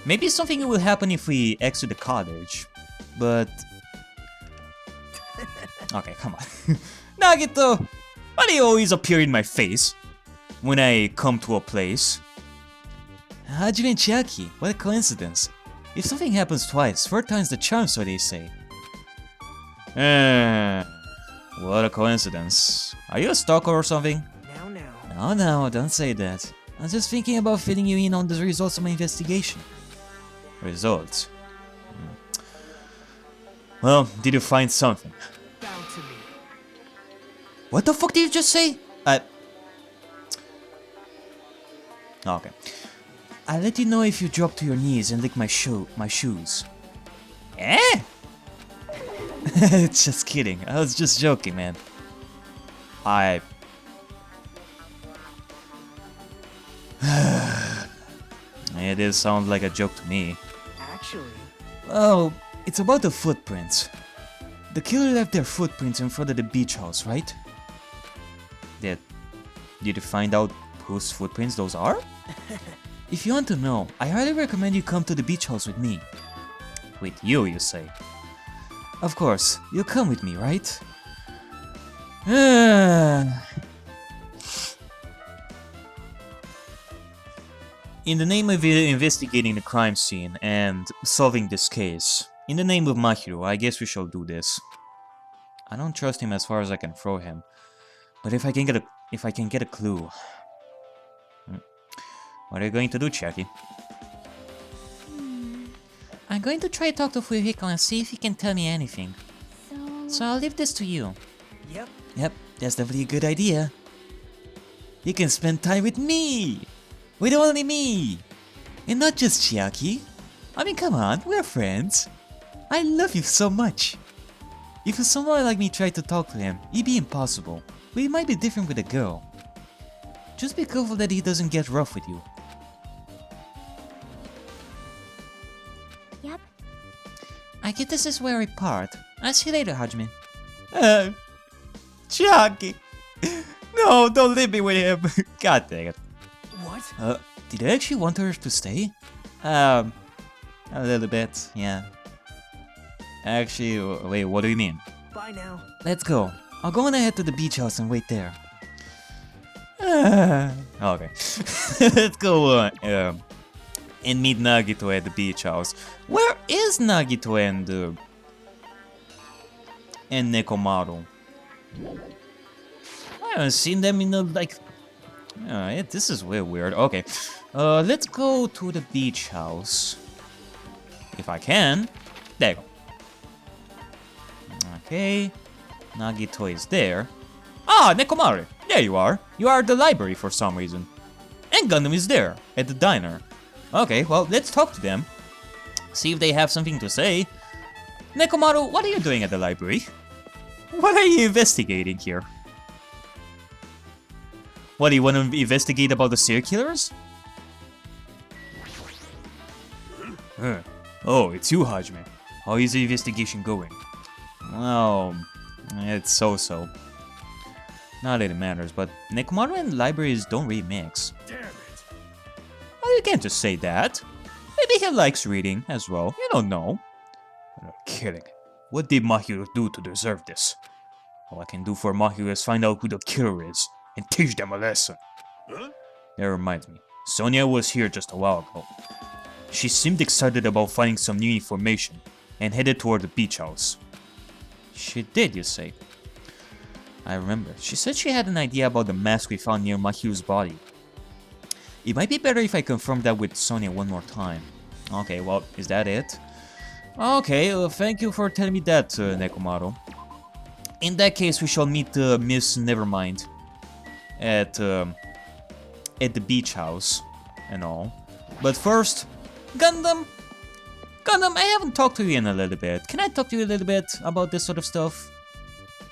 Maybe something will happen if we exit the cottage, but... Okay, come on. Nagito, why do you always appear in my face when I come to a place? Hajime and Chiaki, what a coincidence. If something happens twice, third time's the charm, so they say. What a coincidence. Are you a stalker or something? No, don't say that. I was just thinking about filling you in on the results of my investigation. Results? Well, did you find something? What the fuck did you just say? Okay. I'll let you know if you drop to your knees and lick my shoes. Eh? Just kidding. I was just joking, man. It did sound like a joke to me. Actually... Oh, it's about the footprints. The killer left their footprints in front of the beach house, right? Did you find out whose footprints those are? If you want to know, I highly recommend you come to the beach house with me. With you say? Of course, you'll come with me, right? In the name of investigating the crime scene and solving this case, in the name of Mahiro, I guess we shall do this. I don't trust him as far as I can throw him, but if I can get a clue. What are you going to do, Chiaki? I'm going to try to talk to Fuyuhiko and see if he can tell me anything. So I'll leave this to you. Yep, that's definitely a good idea. You can spend time with me! With only me! And not just Chiaki. I mean, come on, we're friends. I love you so much. If someone like me tried to talk to him, it'd be impossible. But it might be different with a girl. Just be careful that he doesn't get rough with you. Yep. I get this is where we part. I'll see you later, Hajime. Chiaki! No, don't leave me with him. God dang it. What? Did I actually want her to stay? A little bit, yeah. Actually, wait, what do you mean? Bye now. Let's go. I'll go on ahead to the beach house and wait there. Okay. Let's go and meet Nagito at the beach house. Where is Nagito and Nekomaru? I haven't seen them in this is way weird. Okay. Let's go to the beach house. If I can. There you go. Okay. Nagito is there. Ah, Nekomaru! There you are. You are at the library for some reason. And Gundam is there, at the diner. Okay, well, let's talk to them. See if they have something to say. Nekomaru, what are you doing at the library? What are you investigating here? What, do you want to investigate about the serial killers? Oh, it's you, Hajime. How is the investigation going? Well, it's so-so. Not that it matters, but Nekomaru and libraries don't really mix. Damn it. Well, you can't just say that. Maybe he likes reading as well, you don't know. I'm kidding. What did Mahiro do to deserve this? All I can do for Mahiro is find out who the killer is and teach them a lesson. Huh? That reminds me, Sonia was here just a while ago. She seemed excited about finding some new information and headed toward the beach house. She did, you say? I remember. She said she had an idea about the mask we found near Mahiru's body. It might be better if I confirm that with Sonia one more time. Okay, well, is that it? Okay, thank you for telling me that, Nekomaru. In that case, we shall meet Miss Nevermind at the beach house and all. But first, Gundam, I haven't talked to you in a little bit. Can I talk to you a little bit about this sort of stuff?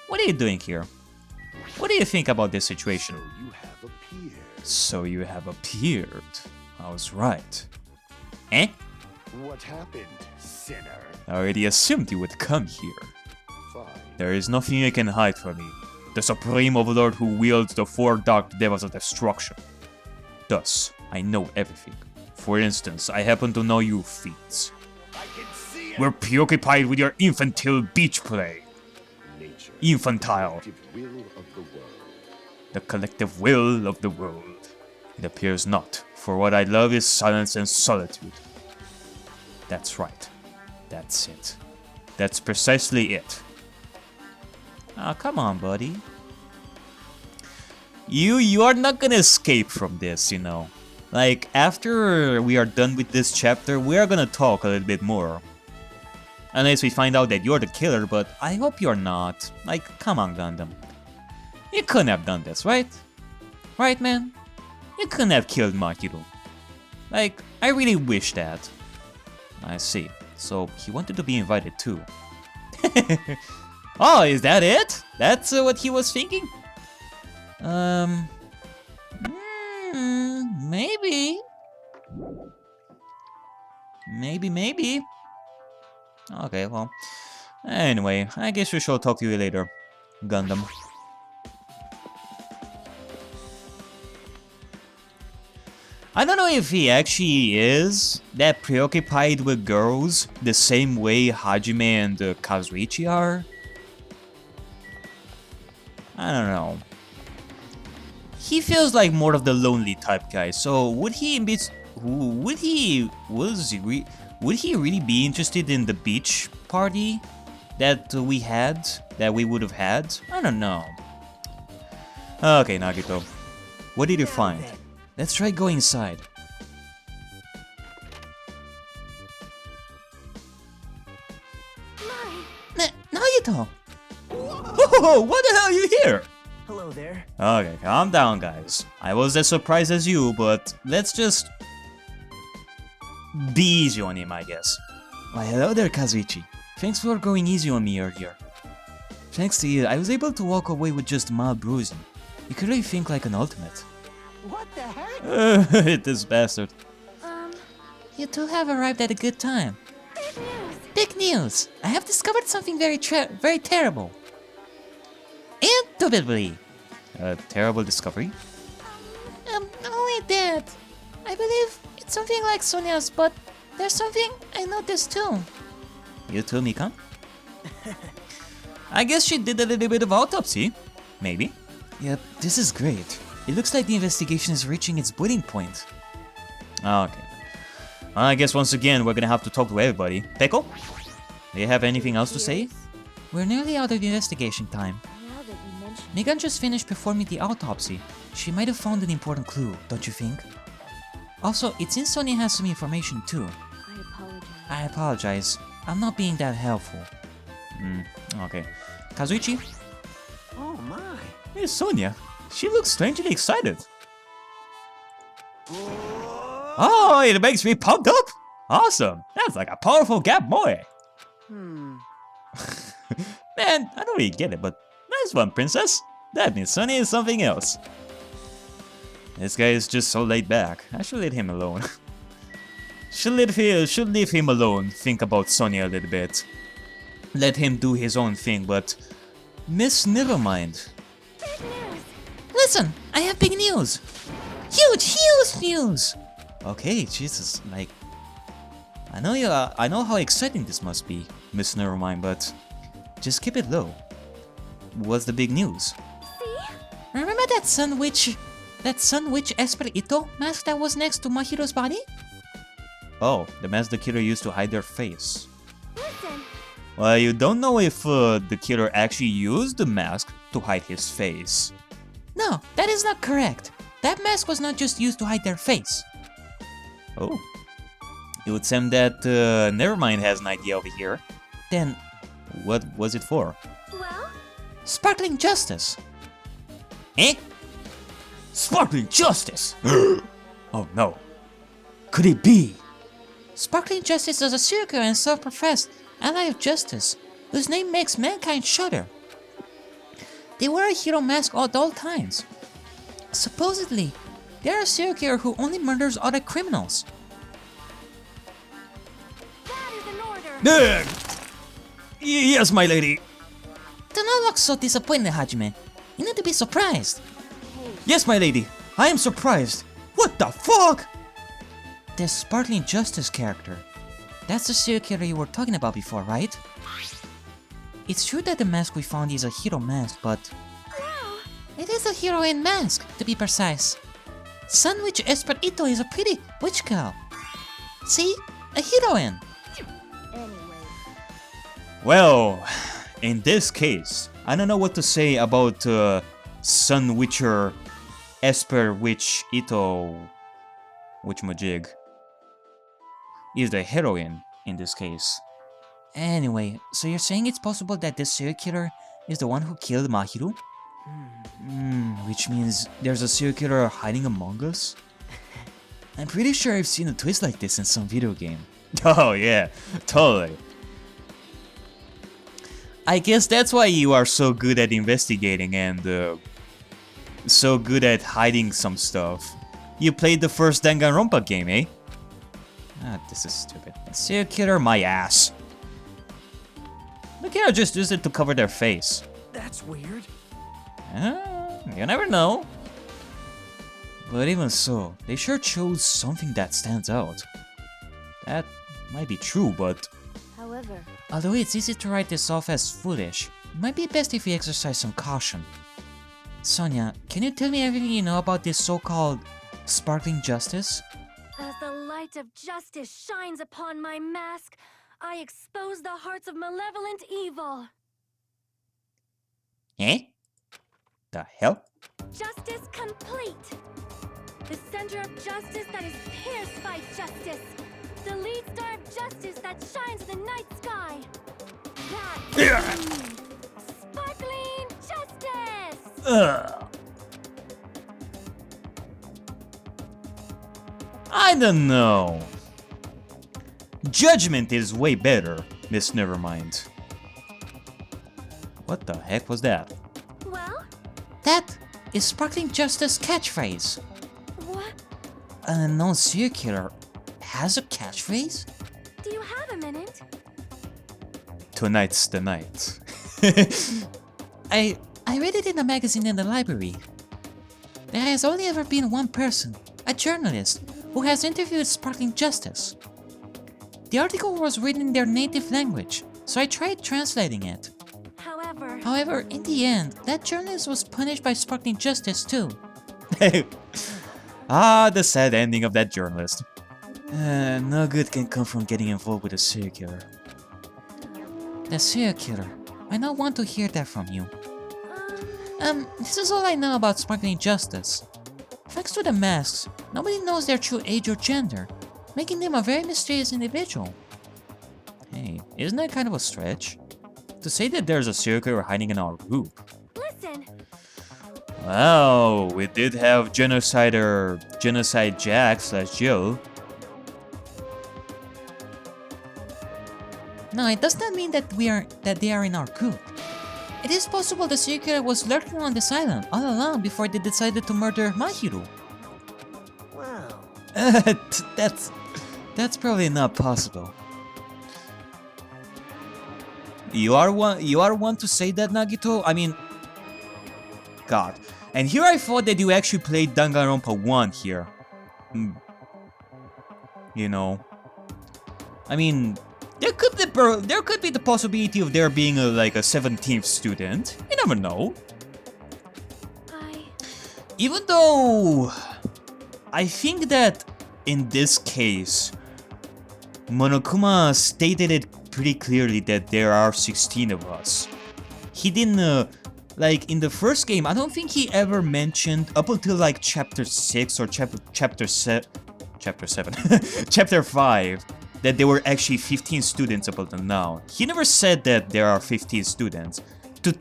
What are you doing here? What do you think about this situation? So you have appeared. I was right. Eh? What happened, sinner? I already assumed you would come here. Fine. There is nothing you can hide from me. The Supreme Overlord who wields the four dark devils of destruction. Thus, I know everything. For instance, I happen to know you feats. I can see it. We're preoccupied with your infantile beach play. Nature. Infantile. Collective will of the world. The collective will of the world. It appears not, for what I love is silence and solitude. That's right. That's it. That's precisely it. Ah, come on, buddy. You are not gonna escape from this, you know. Like, after we are done with this chapter, we are gonna talk a little bit more. Unless we find out that you're the killer, but I hope you're not. Like, come on, Gundam. You couldn't have done this, right? Right, man? You couldn't have killed Mahiro. Like, I really wish that. I see. So, he wanted to be invited too. Oh, is that it? That's what he was thinking? Maybe. Maybe. Okay, well. Anyway, I guess we shall talk to you later, Gundam. I don't know if he actually is that preoccupied with girls the same way Hajime and Kazuichi are. I don't know. He feels like more of the lonely type guy, so would he really be interested in the beach party that we would have had? I don't know. Okay, Nagito. What did you find? Let's try going inside. Nagito! Whoa, what the hell are you here? Hello there. Okay, calm down, guys. I was as surprised as you, but let's just be easy on him, I guess. Why, hello there, Kazuichi. Thanks for going easy on me earlier. Thanks to you, I was able to walk away with just mild bruising. You could really think like an ultimate. What the heck? This bastard. You two have arrived at a good time. Big news! Big news! I have discovered something very terrible. Indubitably. A terrible discovery? Not only that, I believe it's something like Sonya's, but there's something I noticed too. You too, Mikan? I guess she did a little bit of autopsy. Maybe. Yep, this is great. It looks like the investigation is reaching its boiling point. Okay. Well, I guess once again we're gonna have to talk to everybody. Peko? Do you have anything else to say? We're nearly out of the investigation time. Now that you mention Megan just finished performing the autopsy. She might have found an important clue, don't you think? Also, it seems Sonya has some information too. I apologize. I apologize. I'm not being that helpful. Okay. Kazuichi? Oh my. Hey, Sonya. She looks strangely excited. Oh, it makes me pumped up! Awesome! That's like a powerful gap boy! Man, I don't really get it, but nice one, princess! That means Sonya is something else. This guy is just so laid back. I should let him alone. should leave him alone, think about Sonya a little bit. Let him do his own thing, but... Miss Nevermind. Big news! Listen, I have big news! Huge news! Okay, Jesus, like... I know how exciting this must be, Miss Nevermind, but... Just keep it low. What's the big news? See? Remember that Sun Witch Esper Ito mask that was next to Mahiro's body? Oh, the mask the killer used to hide their face. Listen! Well, you don't know if the killer actually used the mask to hide his face. No, that is not correct. That mask was not just used to hide their face. Oh. It would seem that Nevermind has an idea over here. Then, What was it for? Well? Sparkling Justice. Eh? Sparkling Justice! Oh no. Could it be? Sparkling Justice is a serial and self-professed ally of justice, whose name makes mankind shudder. They wear a hero mask at all times. Supposedly, they are a serial killer who only murders other criminals. That is an order! Yes, my lady. Do not look so disappointed, Hajime. You need to be surprised. Yes, my lady. I am surprised. What the fuck? The Sparkling Justice character. That's the serial killer you were talking about before, right? It's true that the mask we found is a hero mask, but... No. It is a heroine mask, to be precise. Sun Witch Esper Ito is a pretty witch girl. See? A heroine! Anyway. Well, in this case, I don't know what to say about Sun Witcher Esper Witch Ito Witchmajig is the heroine in this case. Anyway, so you're saying it's possible that this serial killer is the one who killed Mahiru? Which means there's a serial killer hiding among us? I'm pretty sure I've seen a twist like this in some video game. Oh yeah, totally. I guess that's why you are so good at investigating and so good at hiding some stuff. You played the first Danganronpa game, eh? Ah, this is stupid. Serial killer, my ass. The killer just used it to cover their face. That's weird. You never know. But even so, they sure chose something that stands out. That might be true, but... However, Although it's easy to write this off as foolish, it might be best if we exercise some caution. Sonia, can you tell me everything you know about this so-called Sparkling Justice? as the light of justice shines upon my mask, I expose the hearts of malevolent evil. Eh? The hell? Justice complete. The center of justice that is pierced by justice. The lead star of justice that shines in the night sky. That's me. Sparkling justice! Ugh. I don't know. Judgment is way better, Miss Nevermind. What the heck was that? Well, That is Sparkling Justice catchphrase. what? An unknown serial killer has a catchphrase? Do you have a minute? Tonight's the night. I read it in a magazine in the library. There has only ever been one person, a journalist, who has interviewed Sparkling Justice. The article was written in their native language, so I tried translating it. However, in the end, that journalist was punished by Sparkling Justice too. Ah, the sad ending of that journalist. No good can come from getting involved with a serial killer. The serial killer. I now want to hear that from you. This is all I know about Sparkling Justice. Thanks to the masks, nobody knows their true age or gender, making them a very mysterious individual. Hey, isn't that kind of a stretch? To say that there's a serial killer hiding in our group. Listen, Well, we did have Genocide Jack / Jill. No, it does not mean that they are in our group. It is possible the serial killer was lurking on this island all along before they decided to murder Mahiru. Wow. That's probably not possible. You are one to say that, Nagito? I mean, God. And here I thought that you actually played Danganronpa 1 here. You know. I mean, there could be the possibility of there being like a 17th student. You never know. Even though I think that in this case, Monokuma stated it pretty clearly that there are 16 of us. He didn't, like in the first game, I don't think he ever mentioned up until like chapter 6 or chapter 7, chapter 5, that there were actually 15 students up until now. He never said that there are 15 students to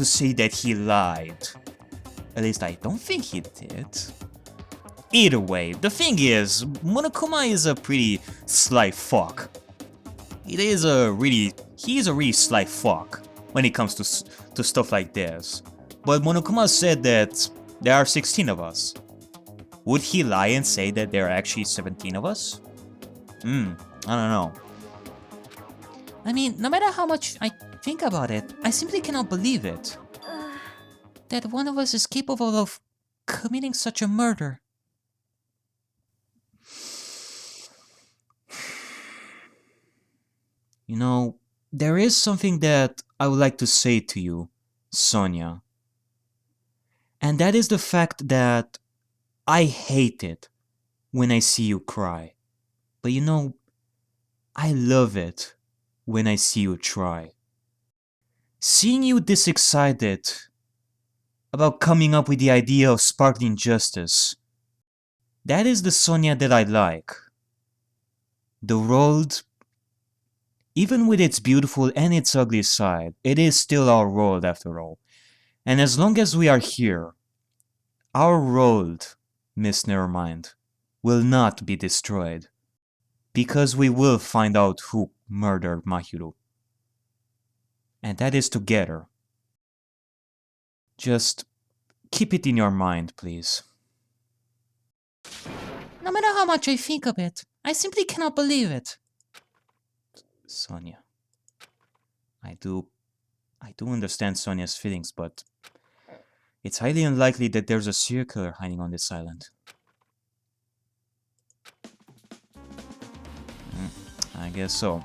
say that he lied. At least I don't think he did. Either way, the thing is, Monokuma is a pretty sly fuck. He is a really sly fuck when it comes to stuff like this. But Monokuma said that there are 16 of us. Would he lie and say that there are actually 17 of us? I don't know. I mean, no matter how much I think about it, I simply cannot believe it. That one of us is capable of committing such a murder. You know, there is something that I would like to say to you, Sonia. And that is the fact that I hate it when I see you cry. But you know, I love it when I see you try. Seeing you this excited about coming up with the idea of sparkling justice, that is the Sonia that I like. The world, even with its beautiful and its ugly side, it is still our world after all. And as long as we are here, our world, Miss Nevermind, will not be destroyed. Because we will find out who murdered Mahiru. And that is together. Just keep it in your mind, please. No matter how much I think of it, I simply cannot believe it. Sonia. I do understand Sonia's feelings, but it's highly unlikely that there's a serial killer hiding on this island. I guess so.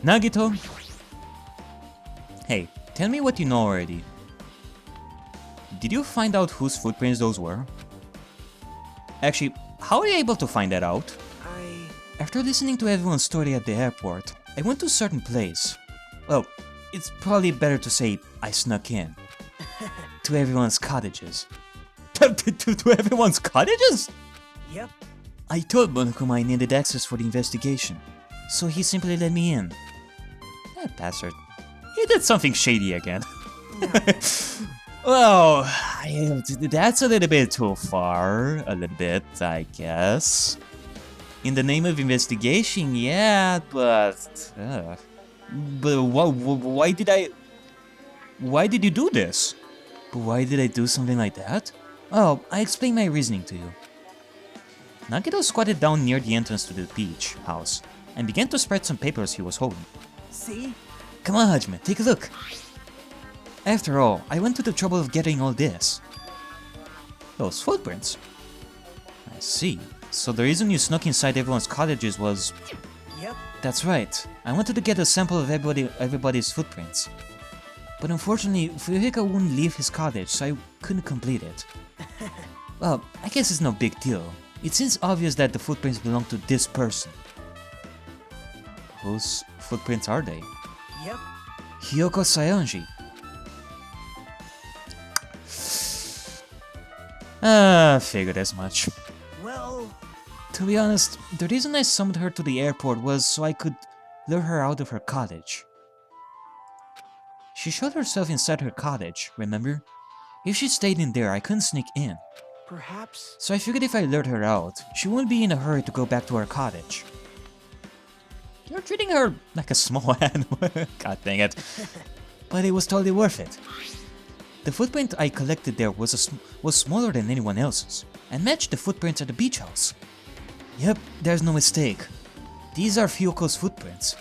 Nagito? Hey, tell me what you know already. Did you find out whose footprints those were? Actually, how are you able to find that out? After listening to everyone's story at the airport, I went to a certain place. Well, it's probably better to say I snuck in. To everyone's cottages. To everyone's cottages? Yep. I told Monokuma I needed access for the investigation, so he simply let me in. That bastard. He did something shady again. Well, that's a little bit too far. A little bit, I guess. In the name of investigation, yeah, but... why did you do this? Why did I do something like that? Oh, I explained my reasoning to you. Nagito squatted down near the entrance to the beach house and began to spread some papers he was holding. See? Come on, Hajime, take a look. After all, I went to the trouble of getting all this. Those footprints. I see. So the reason you snuck inside everyone's cottages was... Yep. That's right. I wanted to get a sample of everybody's footprints. But unfortunately, Fuyuhika wouldn't leave his cottage, so I couldn't complete it. Well, I guess it's no big deal. It seems obvious that the footprints belong to this person. Whose footprints are they? Yep. Hiyoko Sayonji. Figured as much. Well... To be honest, the reason I summoned her to the airport was so I could lure her out of her cottage. She showed herself inside her cottage, remember? If she stayed in there, I couldn't sneak in. Perhaps... So I figured if I lured her out, she wouldn't be in a hurry to go back to her cottage. You're treating her like a small animal. God dang it. But it was totally worth it. The footprint I collected there was smaller than anyone else's, and matched the footprints at the beach house. Yep, there's no mistake. These are Fyoko's footprints.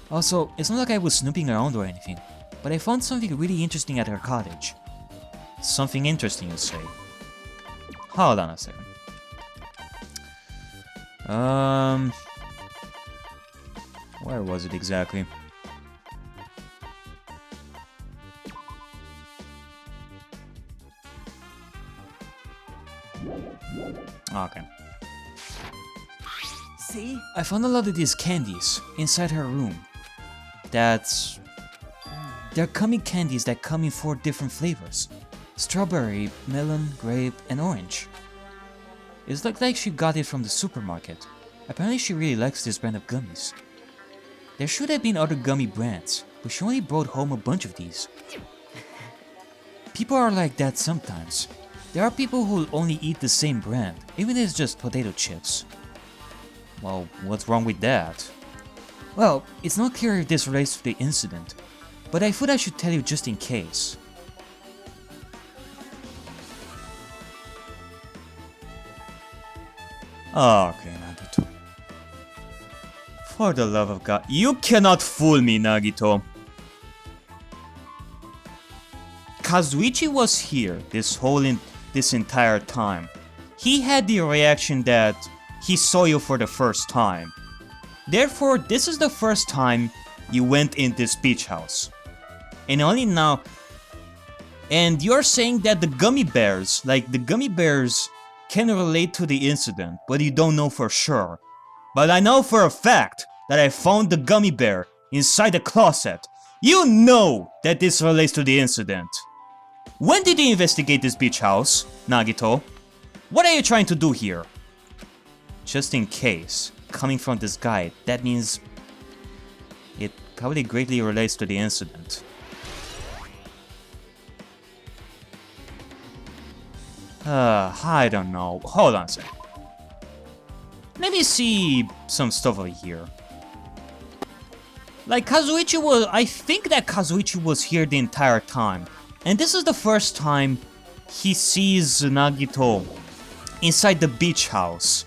Also, it's not like I was snooping around or anything, but I found something really interesting at her cottage. Something interesting, you say? Hold on a second. Where was it exactly? Okay. See? I found a lot of these candies inside her room. They're gummy candies that come in 4 different flavors. Strawberry, melon, grape, and orange. It's like she got it from the supermarket. Apparently she really likes this brand of gummies. There should have been other gummy brands, but she only brought home a bunch of these. People are like that sometimes. There are people who only eat the same brand, even if it's just potato chips. Well, what's wrong with that? Well, it's not clear if this relates to the incident, but I thought I should tell you just in case. Okay, Nagito. For the love of God, you cannot fool me, Nagito. Kazuichi was here this entire time. he had the reaction that he saw you for the first time. Therefore, this is the first time you went in this beach house. And only now... And you're saying that the gummy bears, can relate to the incident, but you don't know for sure. But I know for a fact that I found the gummy bear inside the closet. You know that this relates to the incident. When did you investigate this beach house, Nagito? What are you trying to do here? Just in case, coming from this guy, that means it probably greatly relates to the incident. I don't know. Hold on a sec. Let me see some stuff over here. Like Kazuichi was... I think that Kazuichi was here the entire time. And this is the first time he sees Nagito inside the beach house.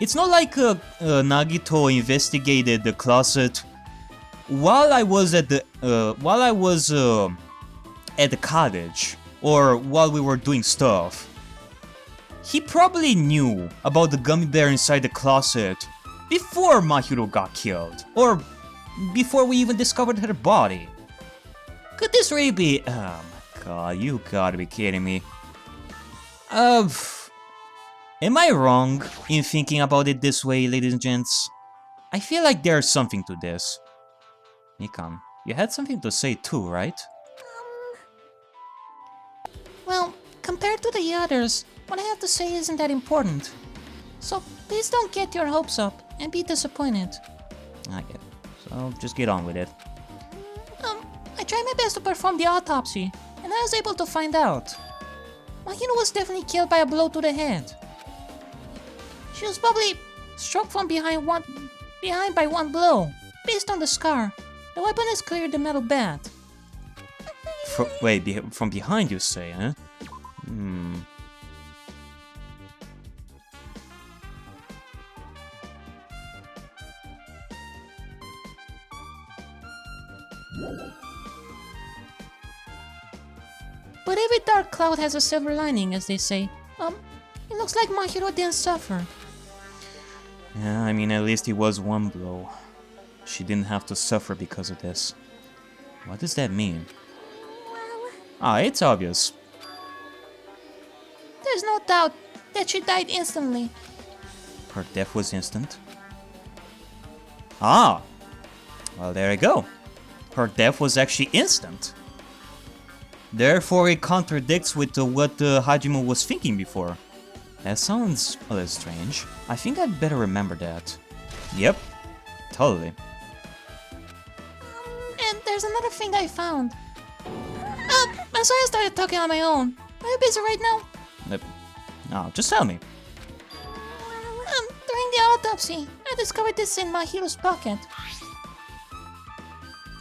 It's not like Nagito investigated the closet while I was at the cottage, or while we were doing stuff. He probably knew about the gummy bear inside the closet before Mahiro got killed, or before we even discovered her body. Could this really be... Oh my god, you gotta be kidding me. Am I wrong in thinking about it this way, ladies and gents? I feel like there's something to this. Mikan, you had something to say too, right? Well, compared to the others, what I have to say isn't that important. So please don't get your hopes up and be disappointed. I get it. So just get on with it. I tried my best to perform the autopsy, and I was able to find out. Mahiro was definitely killed by a blow to the head. She was probably struck from behind by one blow. Based on the scar, the weapon has cleared the metal bat. From behind you say, huh? But every dark cloud has a silver lining, as they say. It looks like Mahiro didn't suffer. Yeah, I mean, at least it was one blow. She didn't have to suffer because of this. What does that mean? Well... It's obvious. There's no doubt that she died instantly. Her death was instant? Well, there you go. Her death was actually instant. Therefore, it contradicts with what Hajime was thinking before. That sounds a little strange. I think I'd better remember that. Yep, totally. And there's another thing I found. I'm sorry I started talking on my own. Are you busy right now? No, just tell me. During the autopsy, I discovered this in Mahiro's pocket.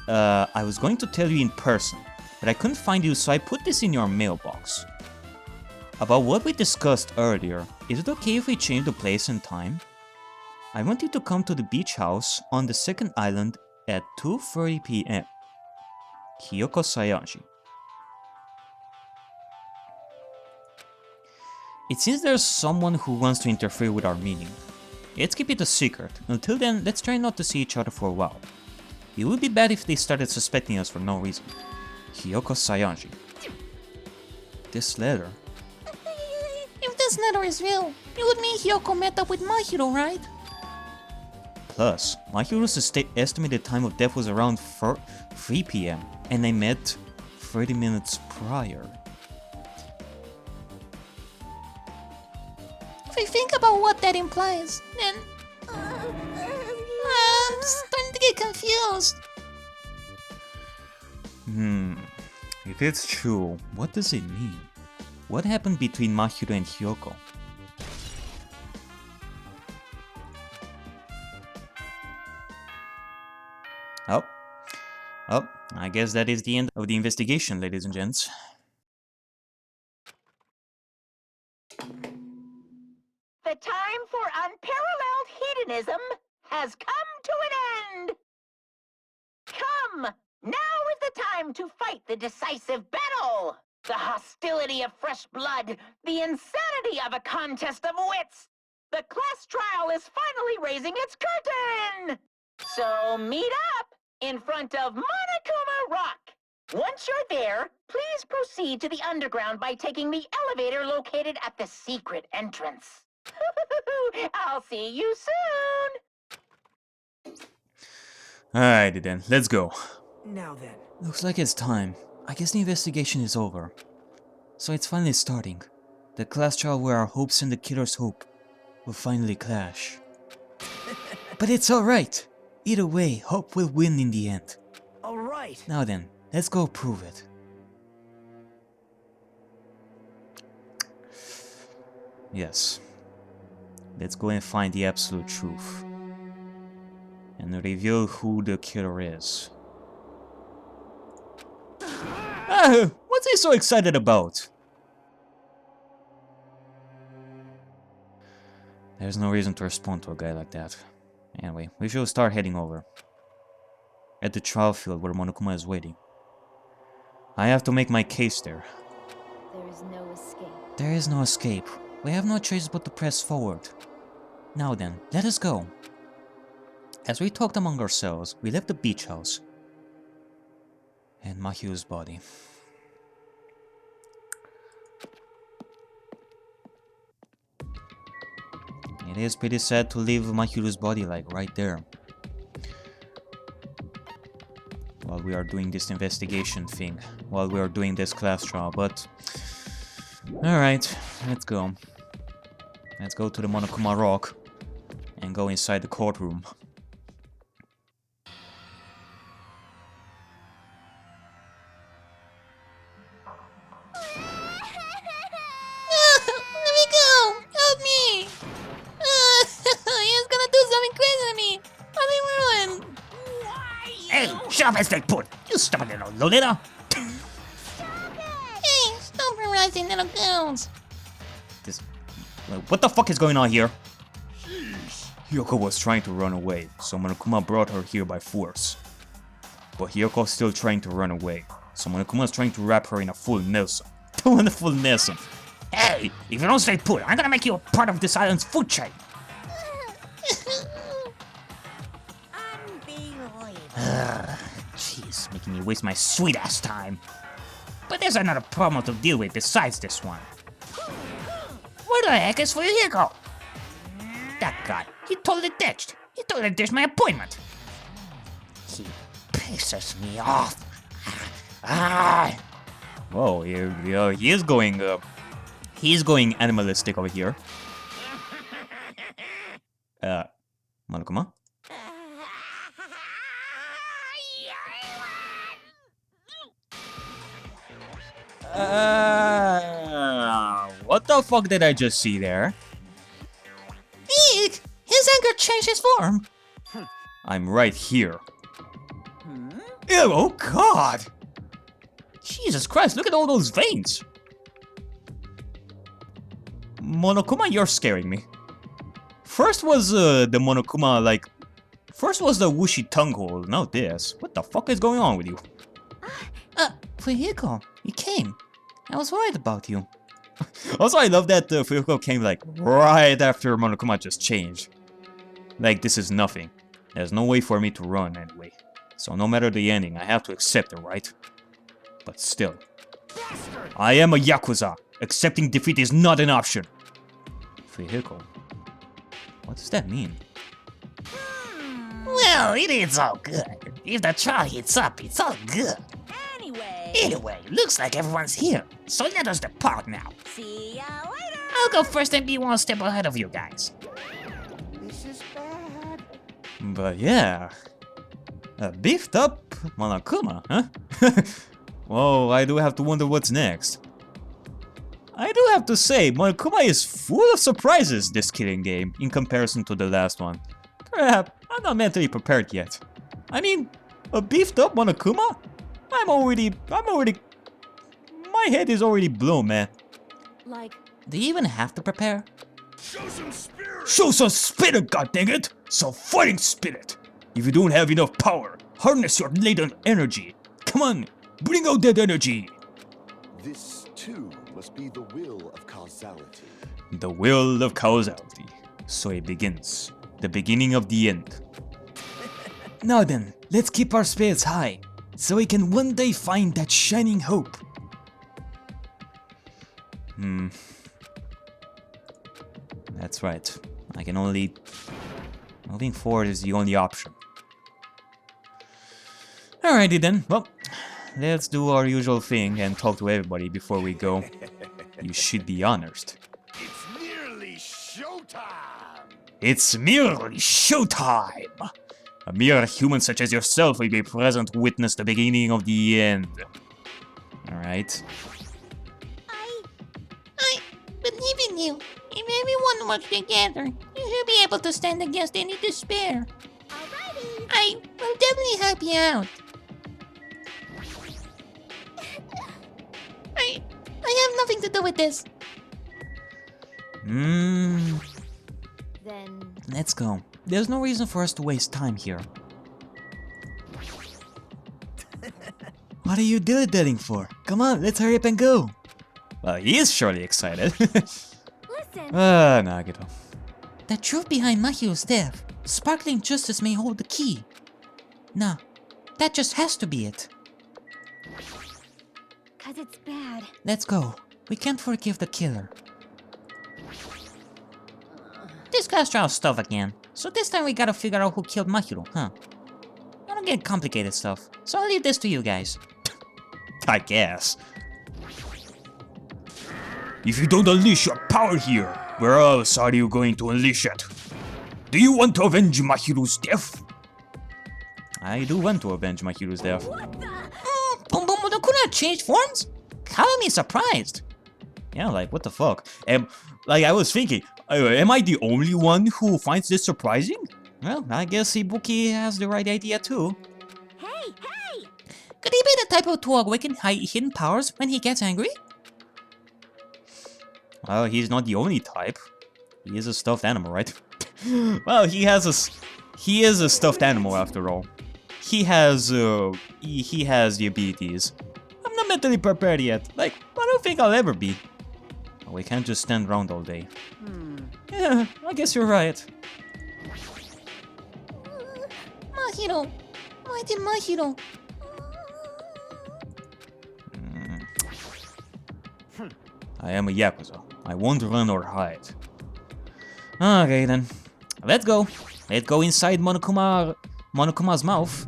I was going to tell you in person, but I couldn't find you, so I put this in your mailbox. About what we discussed earlier, is it okay if we change the place and time? I want you to come to the beach house on the second island at 2:30 p.m. Kyoko Sayanji. It seems there's someone who wants to interfere with our meeting. Let's keep it a secret. Until then, let's try not to see each other for a while. It would be bad if they started suspecting us for no reason. Kyoko Sayanji. This letter. If this letter is real, it would mean Hyoko met up with Mahiro, right? Plus, Mahiro's estimated time of death was around 3 p.m. and they met 30 minutes prior. If I think about what that implies, then... I'm starting to get confused. If it's true, what does it mean? What happened between Mahiro and Hyoko? Oh, I guess that is the end of the investigation, ladies and gents. The time for unparalleled hedonism has come to an end! Come! Now is the time to fight the decisive battle! The hostility of fresh blood, the insanity of a contest of wits. The class trial is finally raising its curtain! So meet up in front of Monokuma Rock. Once you're there, please proceed to the underground by taking the elevator located at the secret entrance. I'll see you soon! Alrighty then, let's go. Now then. Looks like it's time. I guess the investigation is over. So it's finally starting. The class trial where our hopes and the killer's hope will finally clash. But it's alright. Either way, hope will win in the end. Alright. Now then, let's go prove it. Yes. Let's go and find the absolute truth. And reveal who the killer is. What's he so excited about? There's no reason to respond to a guy like that. Anyway, we should start heading over. At the trial field where Monokuma is waiting. I have to make my case there. There is no escape. There is no escape. We have no choice but to press forward. Now then, let us go. As we talked among ourselves, we left the beach house. And Mahyu's body. It is pretty sad to leave Mahyu's body like right there. While we are doing this investigation thing. While we are doing this class trial, but... Alright, let's go. Let's go to the Monokuma Rock. And go inside the courtroom. Let me go! Help me! He's gonna do something crazy to me! Let me ruin! Hey, shut up and stay put! You stubborn little Lolita! Hey, stop harassing little girls! This... What the fuck is going on here? Hyoko was trying to run away, so Monokuma brought her here by force. But Hyoko's still trying to run away, so Monokuma is trying to wrap her in a full Nelson. Doing a full Nelson. Hey, if you don't stay put, I'm gonna make you a part of this island's food chain! Jeez, making me waste my sweet-ass time. But there's another problem to deal with besides this one. Where the heck is Hyoko? That guy, he totally ditched. He totally ditched my appointment. He pisses me off. Whoa, he is going, he's going animalistic over here. Monokuma? What the fuck did I just see there? Eek! His anger changed his form! I'm right here. Ew, oh god! Jesus Christ, look at all those veins! Monokuma, you're scaring me. First was the Monokuma, like... First was the whooshy tongue hole, now this. What the fuck is going on with you? Fuyuko, you came. I was worried about you. Also, I love that Fuyuko came like right after Monokuma just changed. Like, this is nothing. There's no way for me to run anyway. So no matter the ending, I have to accept it, right? But still. I am a Yakuza. Accepting defeat is not an option. Fuyuko. What does that mean? Well, it's all good. If the trial heats up, it's all good. Anyway, looks like everyone's here. So let us depart now. See ya later! I'll go first and be one step ahead of you guys. This is bad. But yeah. A beefed up Monokuma, huh? Well, I do have to wonder what's next. I do have to say, Monokuma is full of surprises this killing game in comparison to the last one. Perhaps I'm not mentally prepared yet. I mean, a beefed up Monokuma? I'm already... My head is already blown, man. Like, Do you even have to prepare? Show some spirit, goddammit! Some fighting spirit! If you don't have enough power, harness your latent energy. Come on, bring out that energy! This, too, must be the will of causality. The will of causality. So it begins. The beginning of the end. Now then, let's keep our spirits high, so we can one day find that shining hope. That's right. I can only... Moving forward is the only option. Alrighty then, well, let's do our usual thing and talk to everybody before we go. You should be honest. It's nearly showtime! It's merely showtime! A mere human such as yourself will be present to witness the beginning of the end. Alright. I believe in you. If everyone works together, you should be able to stand against any despair. Alrighty. I will definitely help you out. I have nothing to do with this. Then Let's go. There's no reason for us to waste time here. What are you dilly-dallying for? Come on, let's hurry up and go. Well, he is surely excited. listen. Nagito. The truth behind Mahiro's death. Sparkling justice may hold the key. Nah, that just has to be it. 'Cause it's bad. Let's go. We can't forgive the killer. This guy's trial stuff again. So this time we gotta figure out who killed Mahiro, huh? I don't get complicated stuff, so I'll leave this to you guys. I guess. If you don't unleash your power here, where else are you going to unleash it? Do you want to avenge Mahiro's death? I do want to avenge Mahiro's death. Boom Boom Monokuma changed forms? Color me surprised. Yeah, like, what the fuck? Like, I was thinking, am I the only one who finds this surprising? Well, I guess Ibuki has the right idea too. Hey! Could he be the type of to awaken hidden powers when he gets angry? Well, he's not the only type. He is a stuffed animal, right? Well, he is a stuffed animal after all. He has the abilities. I'm not mentally prepared yet. Like, I don't think I'll ever be. We can't just stand around all day. Yeah, I guess you're right. Mahiro. Why did Mahiro? I am a Yakuza. I won't run or hide. Okay then. Let's go. Let's go inside Monokuma's mouth.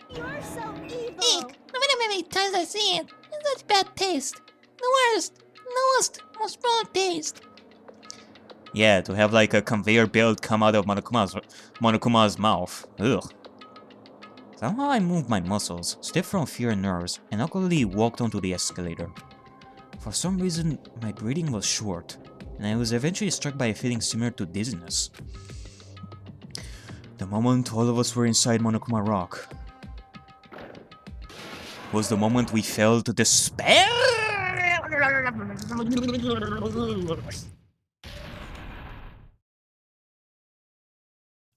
You're so evil. Eek! No matter how many times I see it, it's such bad taste. The worst, most wrong taste. Yeah, to have like a conveyor belt come out of Monokuma's mouth. Ugh. Somehow I moved my muscles, stiff from fear and nerves, and awkwardly walked onto the escalator. For some reason, my breathing was short, and I was eventually struck by a feeling similar to dizziness. The moment all of us were inside Monokuma Rock was the moment we fell to despair.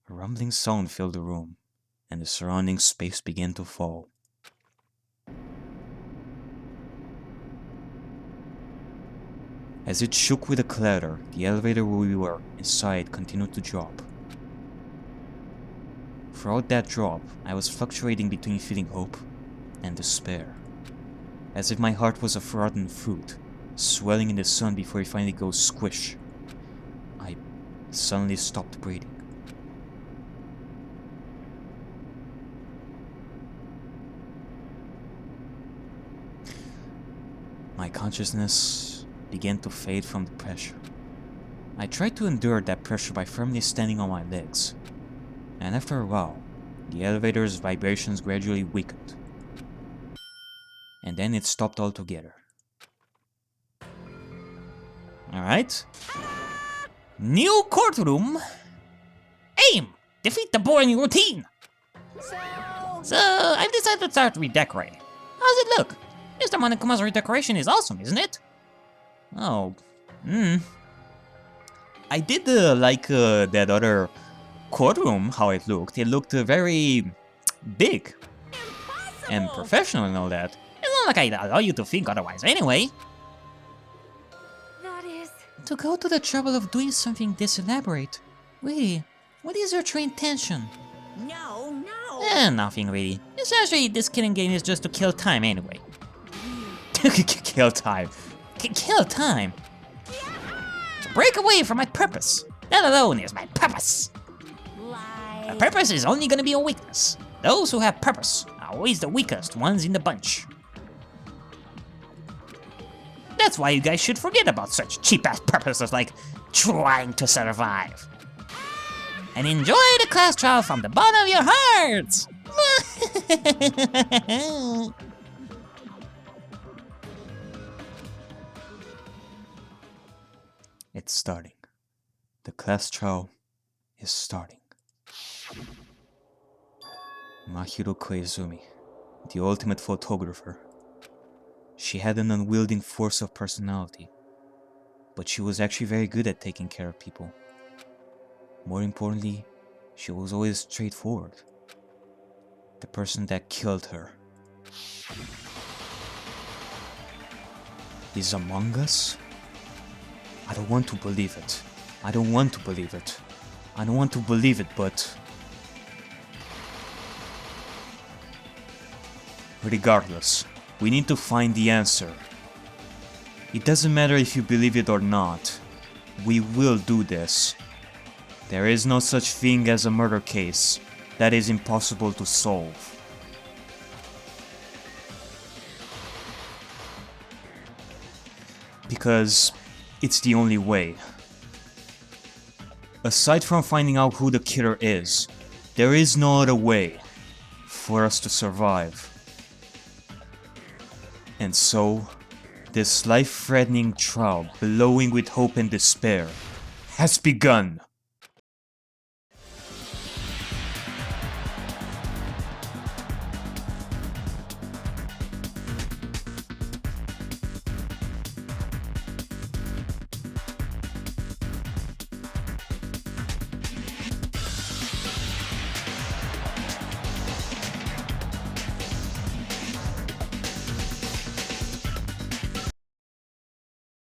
A rumbling sound filled the room, and the surrounding space began to fall. As it shook with a clatter, the elevator we were inside continued to drop. Throughout that drop, I was fluctuating between feeling hope and despair, as if my heart was a rotten fruit, swelling in the sun before it finally goes squish. I suddenly stopped breathing. My consciousness began to fade from the pressure. I tried to endure that pressure by firmly standing on my legs, and after a while, the elevator's vibrations gradually weakened, and then it stopped altogether. Alright. New courtroom! Aim! Defeat the boring routine! So, I've decided to start redecorating. How's it look? Mr. Monokuma's redecoration is awesome, isn't it? Oh, I did like that other courtroom, how it looked very big and professional and all that. It's not like I'd allow you to think otherwise anyway. That is... To go to the trouble of doing something this elaborate. Really, what is your true intention? No. Nothing really. Essentially, this killing game is just to kill time anyway. Kill time. Kill time? To break away from my purpose. That alone is my purpose. My purpose is only gonna be a weakness. Those who have purpose are always the weakest ones in the bunch. That's why you guys should forget about such cheap-ass purposes like trying to survive. And enjoy the class trial from the bottom of your hearts! It's starting. The class trial is starting. Mahiro Koizumi, the ultimate photographer. She had an unwielding force of personality, but she was actually very good at taking care of people. More importantly, she was always straightforward. The person that killed her is among us? I don't want to believe it. I don't want to believe it. I don't want to believe it, but... regardless, we need to find the answer. It doesn't matter if you believe it or not. We will do this. There is no such thing as a murder case that is impossible to solve. Because it's the only way. Aside from finding out who the killer is, there is no other way for us to survive. And so, this life-threatening trial, glowing with hope and despair, has begun.